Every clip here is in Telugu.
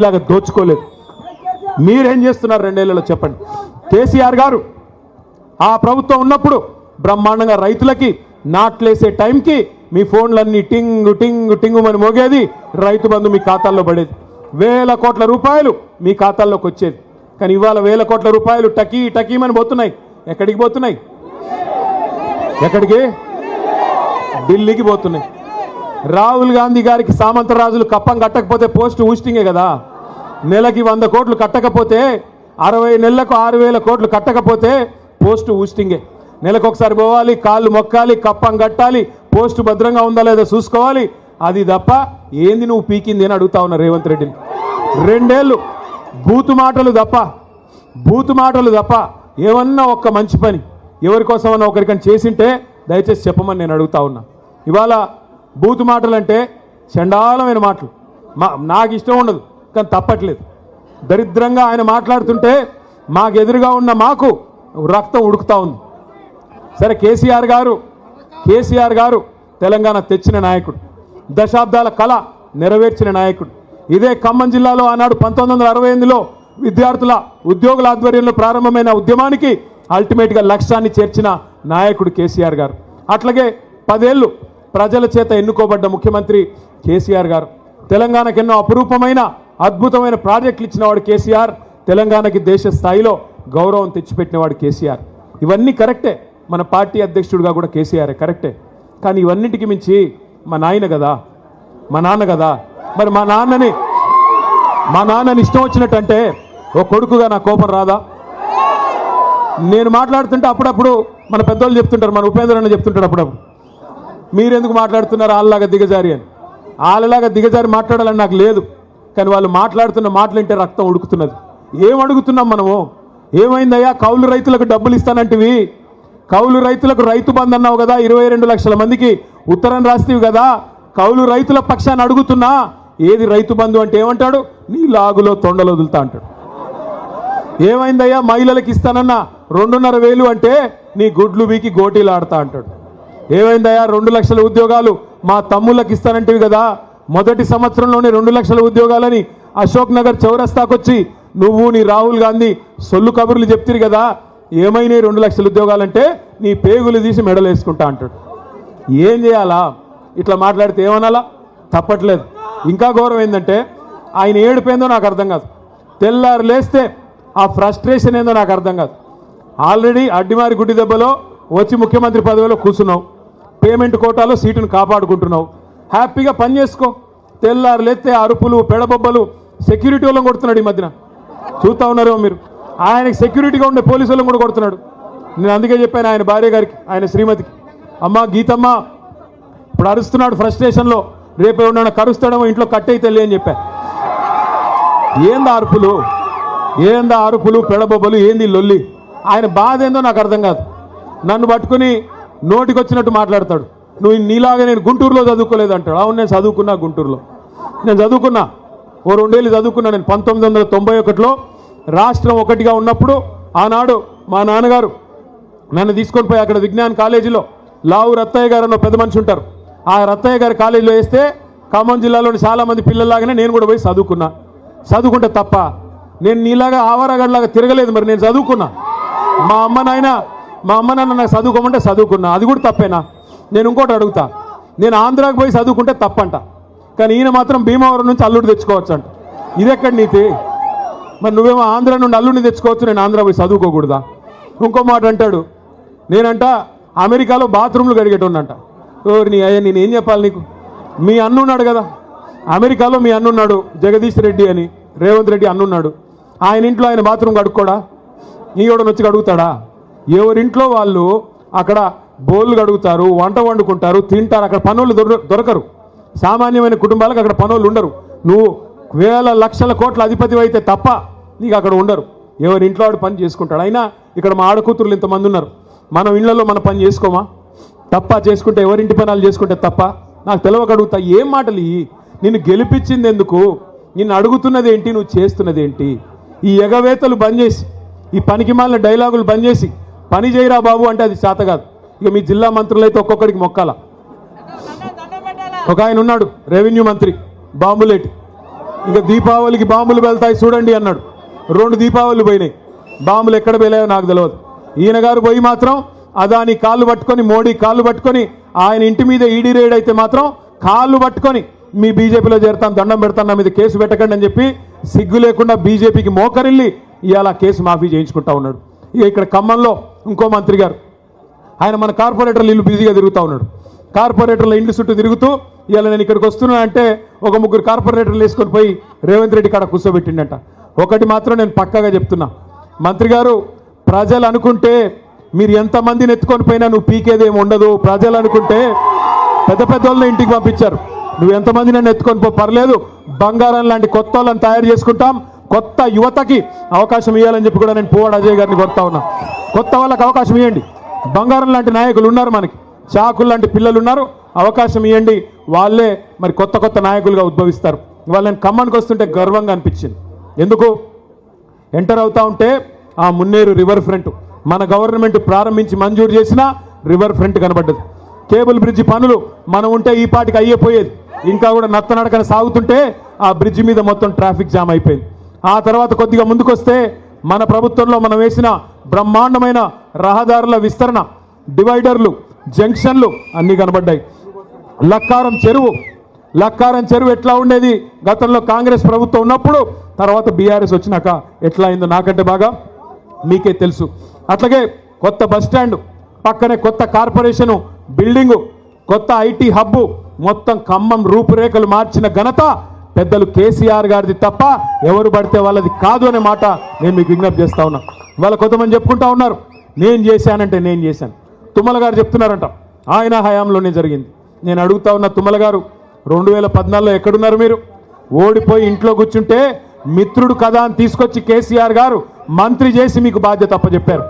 ఇలాగ దోచుకోలేదు. మీరేం చేస్తున్నారు 2 ఏళ్లలో చెప్పండి. కేసీఆర్ గారు ఆ ప్రభుత్వం ఉన్నప్పుడు బ్రహ్మాండంగా రైతులకి నాట్లేసే టైంకి మీ ఫోన్లన్నీ టింగు టింగు టింగుమని మోగేది, రైతు బంధు మీ ఖాతాల్లో పడేది, వేల కోట్ల రూపాయలు మీ ఖాతాల్లోకి వచ్చేది. కానీ ఇవాళ వేల కోట్ల రూపాయలు టకీ టకీమని పోతున్నాయి. ఎక్కడికి పోతున్నాయి? ఎక్కడికి? ఢిల్లీకి పోతున్నాయి. రాహుల్ గాంధీ గారికి సామంతరాజులు కప్పం కట్టకపోతే పోస్ట్ ఊస్టింగే కదా. నెలకి 100 కోట్లు కట్టకపోతే 60 నెలలకు 6,000 కోట్లు కట్టకపోతే పోస్ట్ ఊస్టింగే. నెలకు ఒకసారి పోవాలి, కాళ్ళు మొక్కాలి, కప్పం కట్టాలి, పోస్టు భద్రంగా ఉందా లేదా చూసుకోవాలి. అది తప్ప ఏంది నువ్వు పీకింది అని అడుగుతా ఉన్నా రేవంత్ రెడ్డిని. 2 ఏళ్ళు బూతు మాటలు తప్ప ఏమన్నా ఒక్క మంచి పని ఎవరి కోసమన్నా ఒకరికని చేసింటే దయచేసి చెప్పమని నేను అడుగుతా ఉన్నా. ఇవాళ బూతు మాటలు అంటే చండాలమైన మాటలు, నాకు ఇష్టం ఉండదు కానీ తప్పట్లేదు. దరిద్రంగా ఆయన మాట్లాడుతుంటే మాకు ఎదురుగా ఉన్న మాకు రక్తం ఉడుకుతా ఉంది. సరే, కేసీఆర్ గారు తెలంగాణ తెచ్చిన నాయకుడు, దశాబ్దాల కళ నెరవేర్చిన నాయకుడు. ఇదే ఖమ్మం జిల్లాలో ఆనాడు 1968లో విద్యార్థుల ఉద్యోగుల ఆధ్వర్యంలో ప్రారంభమైన ఉద్యమానికి అల్టిమేట్గా లక్ష్యాన్ని చేర్చిన నాయకుడు కేసీఆర్ గారు. అట్లాగే 10 ఏళ్ళు ప్రజల చేత ఎన్నుకోబడ్డ ముఖ్యమంత్రి కేసీఆర్ గారు. తెలంగాణకు ఎన్నో అపురూపమైన అద్భుతమైన ప్రాజెక్టులు ఇచ్చినవాడు కేసీఆర్. తెలంగాణకి దేశ స్థాయిలో గౌరవం తెచ్చిపెట్టినవాడు కేసీఆర్. ఇవన్నీ కరెక్టే. మన పార్టీ అధ్యక్షుడిగా కూడా కేసీఆర్ కరెక్టే. కానీ ఇవన్నిటికి మించి మా నాన్న కదా. మరి మా నాన్నని ఇష్టం వచ్చినట్టంటే ఓ కొడుకుగా నా కోపం రాదా? నేను మాట్లాడుతుంటే అప్పుడప్పుడు మన పెద్దోళ్ళు చెప్తుంటారు, మన ఉపేంద్ర అన్న చెప్తుంటాడు అప్పుడప్పుడు, మీరెందుకు మాట్లాడుతున్నారు వాళ్ళలాగా దిగజారి అని. వాళ్ళలాగా దిగజారి మాట్లాడాలని నాకు లేదు. కానీ వాళ్ళు మాట్లాడుతున్న మాటలు వింటే రక్తం ఉడుకుతున్నది. ఏం అడుగుతున్నాం మనము? ఏమైందయ్యా? కౌలు రైతులకు డబ్బులు ఇస్తానంటివి, కౌలు రైతులకు రైతు బంధు అన్నావు కదా, 22 లక్షల మందికి ఉత్తరం రాస్తేవి కదా, కౌలు రైతుల పక్షాన్ని అడుగుతున్నా ఏది రైతు బంధు అంటే ఏమంటాడు? నీ లాగులో తొండలు వదులుతా అంటాడు. ఏమైందయ్యా? మహిళలకు ఇస్తానన్నా 2,500 అంటే నీ గుడ్లు వీకి గోటీలు ఆడతా అంటాడు. ఏమైందయ్యా? 2 లక్షల ఉద్యోగాలు మా తమ్ముళ్ళకి ఇస్తానంటివి కదా, మొదటి సంవత్సరంలోనే 2 లక్షల ఉద్యోగాలని అశోక్ నగర్ చౌరస్తాకొచ్చి నువ్వు నీ రాహుల్ గాంధీ సొల్లు కబుర్లు చెప్తిరు కదా, ఏమైనాయి 2 లక్షల ఉద్యోగాలంటే నీ పేగులు తీసి మెడలు వేసుకుంటా అంటాడు. ఏం చేయాలా? ఇట్లా మాట్లాడితే ఏమనాలా? తప్పట్లేదు. ఇంకా గౌరవం ఏంటంటే ఆయన ఏడుపోయిందో నాకు అర్థం కాదు. తెల్లారు లేస్తే ఆ ఫ్రస్ట్రేషన్ ఏందో నాకు అర్థం కాదు. ఆల్రెడీ అడ్డిమారి గుడ్డి దెబ్బలో వచ్చి ముఖ్యమంత్రి పదవిలో కూర్చున్నావు, పేమెంట్ కోటాలో సీటును కాపాడుకుంటున్నావు, హ్యాపీగా పని చేసుకో. తెల్లారు లేస్తే అరుపులు పెడబొబ్బలు, సెక్యూరిటీ వాళ్ళని కొడుతున్నాడు. ఈ మధ్యన చూస్తూ ఉన్నారేమో మీరు, ఆయనకి సెక్యూరిటీగా ఉండే పోలీసు వాళ్ళని కూడా కొడుతున్నాడు. నేను అందుకే చెప్పాను ఆయన భార్య గారికి, ఆయన శ్రీమతికి, అమ్మ గీతమ్మ ఇప్పుడు అరుస్తున్నాడు ఫ్రస్ట్రేషన్లో, రేపు ఏమన్నా కరుస్తాడేమో ఇంట్లో కట్టయి తెల్లి అని చెప్పా. ఏందా అరుపులు పెడబొబ్బలు, ఏంది లొల్లి? ఆయన బాధ ఏందో నాకు అర్థం కాదు. నన్ను పట్టుకుని నోటికి వచ్చినట్టు మాట్లాడతాడు. నువ్వు నీలాగా నేను గుంటూరులో చదువుకోలేదు అంటాడు. అవును, నేను చదువుకున్నా గుంటూరులో, నేను చదువుకున్నా, ఓ 2 ఏళ్ళు చదువుకున్నా. నేను 1991లో రాష్ట్రం ఒకటిగా ఉన్నప్పుడు ఆనాడు మా నాన్నగారు నన్ను తీసుకొని పోయి అక్కడ విజ్ఞాన్ కాలేజీలో లావు రత్తయ్య గారు అన్న పెద్ద మనిషి ఉంటారు, ఆ రత్తయ్య గారి కాలేజీలో వేస్తే ఖమ్మం జిల్లాలోని చాలామంది పిల్లల్లాగానే నేను కూడా పోయి చదువుకుంటే తప్ప నేను నీలాగా ఆవారగడ్లాగా తిరగలేదు. మరి నేను చదువుకున్నా. మా అమ్మ నాన్న నాకు చదువుకోమంటే చదువుకున్నా, అది కూడా తప్పేనా? నేను ఇంకోటి అడుగుతా, నేను ఆంధ్రాకి పోయి చదువుకుంటే తప్పంట, కానీ ఈయన మాత్రం భీమవరం నుంచి అల్లుడు తెచ్చుకోవచ్చు అంట. ఇదెక్కడి నీతి? మరి నువ్వేమో ఆంధ్ర నుండి అల్లుడిని తెచ్చుకోవచ్చు, నేను ఆంధ్ర పోయి చదువుకోకూడదా? ఇంకో మాట అంటాడు, నేనంట అమెరికాలో బాత్రూమ్లు కడిగేటోన్నంట. నీ అయ్యా నేను ఏం చెప్పాలి నీకు? మీ అన్నున్నాడు కదా అమెరికాలో, మీ అన్నున్నాడు జగదీష్ రెడ్డి అని, రేవంత్ రెడ్డి అన్నున్నాడు. ఆయన ఇంట్లో ఆయన బాత్రూమ్ కడుక్కోడా? నీయోడని వచ్చి కడుగుతాడా? ఎవరింట్లో వాళ్ళు అక్కడ బోళ్ళు కడుగుతారు, వంట వండుకుంటారు, తింటారు. అక్కడ పనులు దొరకరు. సామాన్యమైన కుటుంబాలకు అక్కడ పనులు ఉండరు. నువ్వు వేల లక్షల కోట్ల అధిపతి అయితే తప్ప నీకు అక్కడ ఉండరు. ఎవరి ఇంట్లో వాడు పని చేసుకుంటాడు. అయినా ఇక్కడ మా ఆడకూతురులు ఇంతమంది ఉన్నారు, మనం ఇళ్లలో మన పని చేసుకోమా? తప్ప చేసుకుంటే ఎవరింటి పనాలు చేసుకుంటే తప్ప? నాకు తెలవకడుగుతా. ఏం మాటలు? నిన్ను గెలిపించింది ఎందుకు? నిన్ను అడుగుతున్నది ఏంటి? నువ్వు చేస్తున్నది ఏంటి? ఈ ఎగవేతలు బంద్ చేసి, ఈ పనికి మాలిన డైలాగులు బంద్ చేసి పని చేయరా బాబు అంటే అది చేత కాదు. ఇక మీ జిల్లా మంత్రులు అయితే ఒక్కొక్కడికి మొక్కాల. ఒక ఆయన ఉన్నాడు రెవెన్యూ మంత్రి బాంబులేటి, ఇంకా దీపావళికి బాంబులు వెళ్తాయి చూడండి అన్నాడు. 2 దీపావళిలు పోయినాయి. బాంబులు ఎక్కడ పోయాయో నాకు తెలియదు. ఈయన గారు పోయి మాత్రం అదాని కాళ్ళు పట్టుకొని, మోడీ కాళ్ళు పట్టుకొని, ఆయన ఇంటి మీద ఈడీ రేడ్ అయితే మాత్రం కాళ్ళు పట్టుకొని మీ బీజేపీలో చేరుతాను, దండం పెడతాను, నా మీద కేసు పెట్టకండి అని చెప్పి సిగ్గు లేకుండా బీజేపీకి మోకరిల్లి ఇవాళ కేసు మాఫీ చేయించుకుంటా ఉన్నాడు. ఇక ఇక్కడ ఖమ్మంలో ఇంకో మంత్రి గారు, ఆయన మన కార్పొరేటర్లు ఇల్లు బిజీగా తిరుగుతూ ఉన్నాడు. కార్పొరేటర్ల ఇంటి చుట్టూ తిరుగుతూ ఇవాళ నేను ఇక్కడికి వస్తున్నా అంటే ఒక 3 కార్పొరేటర్లు వేసుకొని పోయి రేవంత్ రెడ్డి కాడ కూర్చోబెట్టిండట. ఒకటి మాత్రం నేను పక్కాగా చెప్తున్నా, మంత్రి గారు, ప్రజలు అనుకుంటే మీరు ఎంతమందిని ఎత్తుకొని పోయినా నువ్వు పీకేదేమి ఉండదు. ప్రజలు అనుకుంటే పెద్ద పెద్ద వాళ్ళని ఇంటికి పంపించారు, నువ్వు ఎంతమంది నన్ను ఎత్తుకొని పో పర్లేదు, బంగారం లాంటి కొత్త వాళ్ళని తయారు చేసుకుంటాం, కొత్త యువతకి అవకాశం ఇవ్వాలని చెప్పి కూడా నేను పువ్వాడ అజయ్ గారిని కోరుతా ఉన్నా. కొత్త వాళ్ళకి అవకాశం ఇవ్వండి. బంగారం లాంటి నాయకులు ఉన్నారు, మనకి చాకులు లాంటి పిల్లలు ఉన్నారు, అవకాశం ఇవ్వండి. వాళ్ళే మరి కొత్త కొత్త నాయకులుగా ఉద్భవిస్తారు. ఇవాళ నేను ఖమ్మానికి వస్తుంటే గర్వంగా అనిపించింది. ఎందుకు? ఎంటర్ అవుతా ఉంటే ఆ మున్నేరు రివర్ ఫ్రంట్ మన గవర్నమెంట్ ప్రారంభించి మంజూరు చేసిన రివర్ ఫ్రంట్ కనబడ్డది. కేబుల్ బ్రిడ్జి పనులు మనం ఉంటే ఈ పాటికి అయ్యిపోయేది. ఇంకా కూడా నత్తనడకన సాగుతుంటే ఆ బ్రిడ్జి మీద మొత్తం ట్రాఫిక్ జామ్ అయిపోయింది. ఆ తర్వాత కొద్దిగా ముందుకు వస్తే మన ప్రభుత్వంలో మనం వేసిన బ్రహ్మాండమైన రహదారుల విస్తరణ, డివైడర్లు, జంక్షన్లు అన్నీ కనబడ్డాయి. లక్కారం చెరువు ఎట్లా ఉండేది గతంలో కాంగ్రెస్ ప్రభుత్వం ఉన్నప్పుడు, తర్వాత బీఆర్ఎస్ వచ్చినాక ఎట్లా అయిందో నాకంటే బాగా మీకే తెలుసు. అట్లాగే కొత్త బస్ స్టాండ్ పక్కనే కొత్త కార్పొరేషను బిల్డింగు, కొత్త ఐటీ హబ్బు, మొత్తం ఖమ్మం రూపురేఖలు మార్చిన ఘనత పెద్దలు కేసీఆర్ గారిది తప్ప ఎవరు పడితే వాళ్ళది కాదు అనే మాట నేను మీకు విజ్ఞప్తి చేస్తా ఉన్నా. వాళ్ళ కొంతమంది చెప్పుకుంటా ఉన్నారు నేను చేశానంటే నేను చేశాను. తుమ్మల గారు చెప్తున్నారంట ఆయన హయాంలోనే జరిగింది. నేను అడుగుతా ఉన్న తుమ్మల గారు, 2014లో ఎక్కడున్నారు మీరు? ఓడిపోయి ఇంట్లో కూర్చుంటే మిత్రుడు కదా అని తీసుకొచ్చి కేసీఆర్ గారు మంత్రి చేసి మీకు బాధ్యత అప్పచెప్పారు.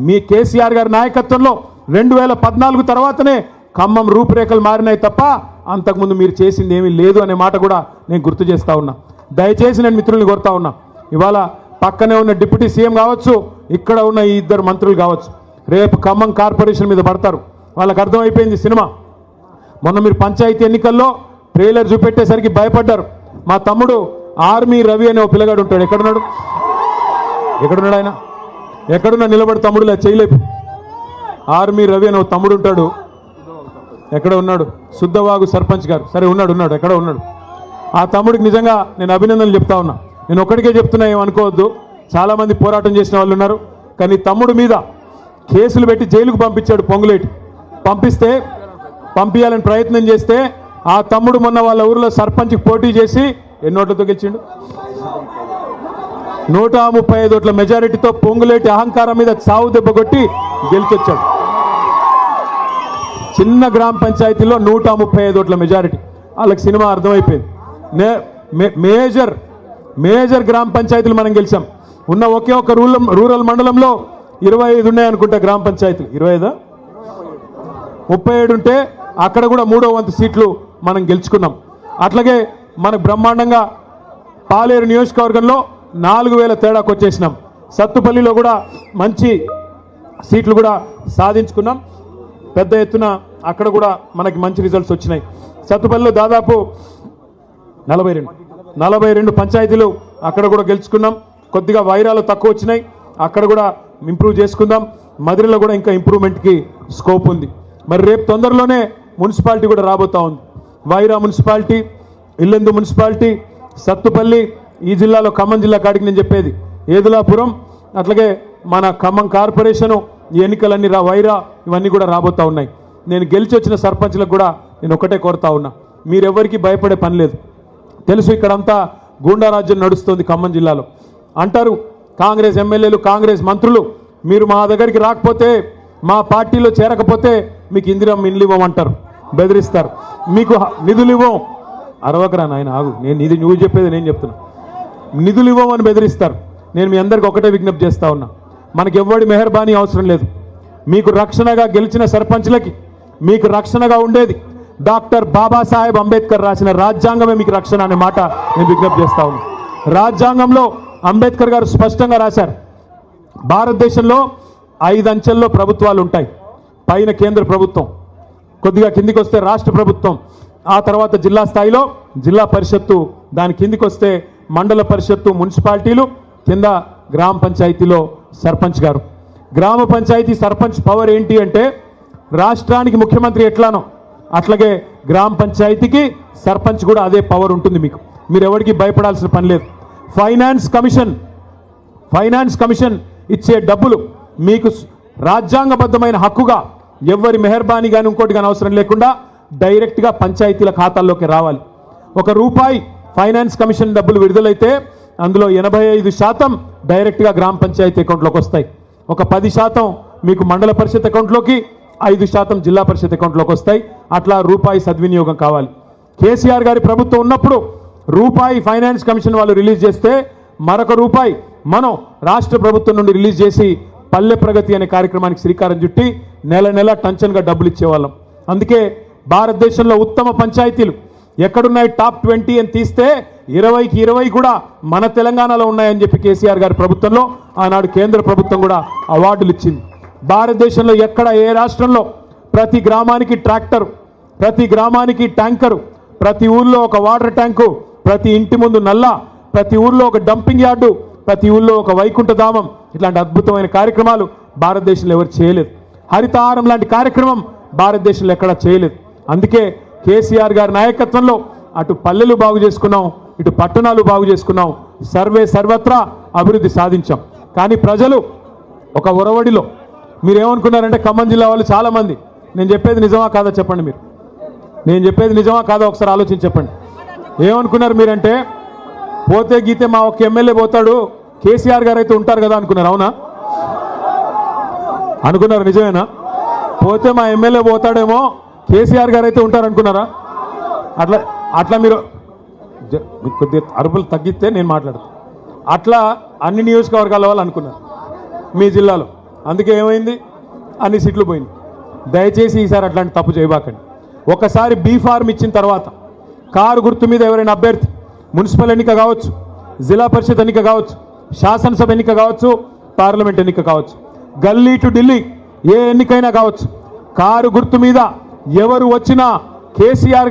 మీ కేసీఆర్ గారి నాయకత్వంలో 2014 తర్వాతనే ఖమ్మం రూపురేఖలు మారినాయి తప్ప అంతకుముందు మీరు చేసింది ఏమీ లేదు అనే మాట కూడా నేను గుర్తు చేస్తా ఉన్నా. దయచేసి నేను మిత్రుల్ని కోరుతా ఉన్నా, ఇవాళ పక్కనే ఉన్న డిప్యూటీ సీఎం కావచ్చు, ఇక్కడ ఉన్న ఈ 2 మంత్రులు కావచ్చు, రేపు ఖమ్మం కార్పొరేషన్ మీద పడతారు. వాళ్ళకి అర్థమైపోయింది సినిమా. మొన్న మీరు పంచాయతీ ఎన్నికల్లో ట్రైలర్ చూపెట్టేసరికి భయపడ్డారు. మా తమ్ముడు ఆర్మీ రవి అనే ఒక పిల్లగాడు ఉంటాడు. ఎక్కడున్నాడు ఆయన? ఎక్కడున్నా నిలబడి తమ్ముడులా చేయలేపు. ఆర్మీ రవి అనే ఒక తమ్ముడు ఉంటాడు. ఎక్కడ ఉన్నాడు? శుద్ధవాగు సర్పంచ్ గారు. సరే ఉన్నాడు, ఎక్కడ ఉన్నాడు? ఆ తమ్ముడికి నిజంగా నేను అభినందనలు చెప్తా ఉన్నా. నేను ఒక్కడికే చెప్తున్నా, ఏమనుకోవద్దు, చాలామంది పోరాటం చేసిన వాళ్ళు ఉన్నారు. కానీ తమ్ముడు మీద కేసులు పెట్టి జైలుకు పంపించాడు పొంగులేటి. పంపించాలని ప్రయత్నం చేస్తే ఆ తమ్ముడు మొన్న వాళ్ళ ఊరిలో సర్పంచ్కి పోటీ చేసి ఎన్ని ఓట్లతో గెలిచిండు? 135 ఓట్ల మెజారిటీతో పొంగులేటి అహంకారం మీద చావు దెబ్బ కొట్టి గెలిచొచ్చాడు. చిన్న గ్రామ పంచాయతీలో 135 ఓట్ల మెజారిటీ. వాళ్ళకి సినిమా అర్థమైపోయింది. మేజర్ గ్రామ పంచాయతీలు మనం గెలిచాం. ఉన్న ఒకే ఒక రూరల్ మండలంలో 25 ఉన్నాయనుకుంటా గ్రామ పంచాయతీలు. 25 37 ఉంటే అక్కడ కూడా 3వ వంతు సీట్లు మనం గెలుచుకున్నాం. అట్లాగే మనకు బ్రహ్మాండంగా పాలేరు నియోజకవర్గంలో 4000 తేడాకు వచ్చేసినాం. సత్తుపల్లిలో కూడా మంచి సీట్లు కూడా సాధించుకున్నాం. పెద్ద ఎత్తున అక్కడ కూడా మనకి మంచి రిజల్ట్స్ వచ్చినాయి. సత్తుపల్లిలో దాదాపు 42 పంచాయతీలు అక్కడ కూడా గెలుచుకున్నాం. కొద్దిగా వైరాలు తక్కువ వచ్చినాయి, అక్కడ కూడా ఇంప్రూవ్ చేసుకుందాం. మదిరిలో కూడా ఇంకా ఇంప్రూవ్మెంట్కి స్కోప్ ఉంది. మరి రేపు తొందరలోనే మున్సిపాలిటీ కూడా రాబోతా ఉంది. వైరా మున్సిపాలిటీ, ఇల్లెందు మున్సిపాలిటీ, సత్తుపల్లి, ఈ జిల్లాలో ఖమ్మం జిల్లా కాడికి నేను చెప్పేది ఏదులాపురం, అట్లాగే మన ఖమ్మం కార్పొరేషను, ఈ ఎన్నికలన్నీ వైరా ఇవన్నీ కూడా రాబోతూ ఉన్నాయి. నేను గెలిచి వచ్చిన సర్పంచ్లకు కూడా నేను ఒకటే కోరుతా ఉన్నా, మీరెవ్వరికీ భయపడే పని లేదు. తెలుసు ఇక్కడంతా గూండారాజ్యం నడుస్తుంది ఖమ్మం జిల్లాలో. అంటారు కాంగ్రెస్ ఎమ్మెల్యేలు, కాంగ్రెస్ మంత్రులు, మీరు మా దగ్గరికి రాకపోతే, మా పార్టీలో చేరకపోతే మీకు ఇందిరమ్మ ఇండ్లు ఇవ్వమంటారు, బెదిరిస్తారు, మీకు నిధులు ఇవ్వం. అరవకరా నాయన ఆగు, నువ్వు చెప్పేది నేను చెప్తున్నా. నిధులు ఇవ్వమని బెదిరిస్తారు. నేను మీ అందరికి ఒకటే విజ్ఞప్తి చేస్తా ఉన్నా, మనకి ఎవ్వడి మెహర్బానీ అవసరం లేదు. మీకు రక్షణగా గెలిచిన సర్పంచ్లకి మీకు రక్షణగా ఉండేది డాక్టర్ బాబాసాహెబ్ అంబేద్కర్ రాసిన రాజ్యాంగమే మీకు రక్షణ అనే మాట నేను విజ్ఞప్తి చేస్తా ఉన్నా. రాజ్యాంగంలో అంబేద్కర్ గారు స్పష్టంగా రాశారు, భారతదేశంలో 5 అంచెల్లో ప్రభుత్వాలు ఉంటాయి. పైన కేంద్ర ప్రభుత్వం, కొద్దిగా కిందికి వస్తే రాష్ట్ర ప్రభుత్వం, ఆ తర్వాత జిల్లా స్థాయిలో జిల్లా పరిషత్తు దాని కిందికి వస్తే మండల పరిషత్తు, మున్సిపాలిటీలు, కింద గ్రామ పంచాయతీలో సర్పంచ్ గారు. గ్రామ పంచాయతీ సర్పంచ్ పవర్ ఏంటి అంటే రాష్ట్రానికి ముఖ్యమంత్రి ఎట్లానో అట్లాగే గ్రామ పంచాయతీకి సర్పంచ్ కూడా అదే పవర్ ఉంటుంది. మీకు మీరు ఎవరికి భయపడాల్సిన పని లేదు. ఫైనాన్స్ కమిషన్ ఇచ్చే డబ్బులు మీకు రాజ్యాంగబద్ధమైన హక్కుగా ఎవరి మెహర్బానీ కానీ ఇంకోటి కానీ అవసరం లేకుండా డైరెక్ట్గా పంచాయతీల ఖాతాల్లోకి రావాలి. ₹1 ఫైనాన్స్ కమిషన్ డబ్బులు విడుదలైతే అందులో 85% డైరెక్ట్గా గ్రామ పంచాయతీ అకౌంట్లోకి వస్తాయి. ఒక 10% మీకు మండల పరిషత్ అకౌంట్లోకి, 5% జిల్లా పరిషత్ అకౌంట్లోకి వస్తాయి. అట్లా ₹1 సద్వినియోగం కావాలి. కేసీఆర్ గారి ప్రభుత్వం ఉన్నప్పుడు ₹1 ఫైనాన్స్ కమిషన్ వాళ్ళు రిలీజ్ చేస్తే మరొక ₹1 మనం రాష్ట్ర ప్రభుత్వం నుండి రిలీజ్ చేసి పల్లె ప్రగతి అనే కార్యక్రమానికి శ్రీకారం చుట్టి నెల నెల టంచన్గా డబ్బులు ఇచ్చేవాళ్ళం. అందుకే భారతదేశంలో ఉత్తమ పంచాయతీలు ఎక్కడున్నాయి టాప్ 20 అని తీస్తే 20కి 20 కూడా మన తెలంగాణలో ఉన్నాయని చెప్పి కేసీఆర్ గారి ప్రభుత్వంలో ఆనాడు కేంద్ర ప్రభుత్వం కూడా అవార్డులు ఇచ్చింది. భారతదేశంలో ఎక్కడ ఏ రాష్ట్రంలో ప్రతి గ్రామానికి ట్రాక్టర్, ప్రతి గ్రామానికి ట్యాంకరు, ప్రతి ఊళ్ళో ఒక వాటర్ ట్యాంకు, ప్రతి ఇంటి ముందు నల్ల, ప్రతి ఊళ్ళో ఒక డంపింగ్ యార్డు, ప్రతి ఊళ్ళో ఒక వైకుంఠధామం, ఇట్లాంటి అద్భుతమైన కార్యక్రమాలు భారతదేశంలో ఎవరు చేయలేదు. హరితహారం లాంటి కార్యక్రమం భారతదేశంలో ఎక్కడా చేయలేదు. అందుకే కేసీఆర్ గారి నాయకత్వంలో అటు పల్లెలు బాగు చేసుకున్నాం, ఇటు పట్టణాలు బాగు చేసుకున్నాం, సర్వత్రా అభివృద్ధి సాధించాం. కానీ ప్రజలు ఒక ఒరవడిలో మీరేమనుకున్నారంటే ఖమ్మం జిల్లా వాళ్ళు చాలామంది, నేను చెప్పేది నిజమా కాదా చెప్పండి. నేను చెప్పేది నిజమా కాదా ఒకసారి ఆలోచించి చెప్పండి. ఏమనుకున్నారు మీరంటే పోతే గీతే మా ఒక్క ఎమ్మెల్యే పోతాడు, కేసీఆర్ గారు అయితే ఉంటారు కదా అనుకున్నారు. అవునా అనుకున్నారు? నిజమేనా? పోతే మా ఎమ్మెల్యే పోతాడేమో, కేసీఆర్ గారు అయితే ఉంటారు అనుకున్నారా? అట్లా మీరు కొద్దిగా అరుపులు తగ్గిస్తే నేను మాట్లాడతాను. అట్లా అన్ని నియోజకవర్గాల వాళ్ళు అనుకున్నారు మీ జిల్లాలో. అందుకే ఏమైంది, అన్ని సీట్లు పోయింది. దయచేసి ఈసారి అట్లాంటి తప్పు చేయబాకండి. ఒకసారి బీ ఫార్మ్ ఇచ్చిన తర్వాత కారు గుర్తు మీద ఎవరైనా అభ్యర్థి మున్సిపల్ ఎన్నిక కావచ్చు, జిల్లా పరిషత్ ఎన్నిక కావచ్చు, శాసనసభ ఎన్నిక కావచ్చు, పార్లమెంట్ ఎన్నిక కావచ్చు, గల్లీ టు ఢిల్లీ ఏ ఎన్నికైనా కావచ్చు, కారు గుర్తు మీద ఎవరు వచ్చినా కేసీఆర్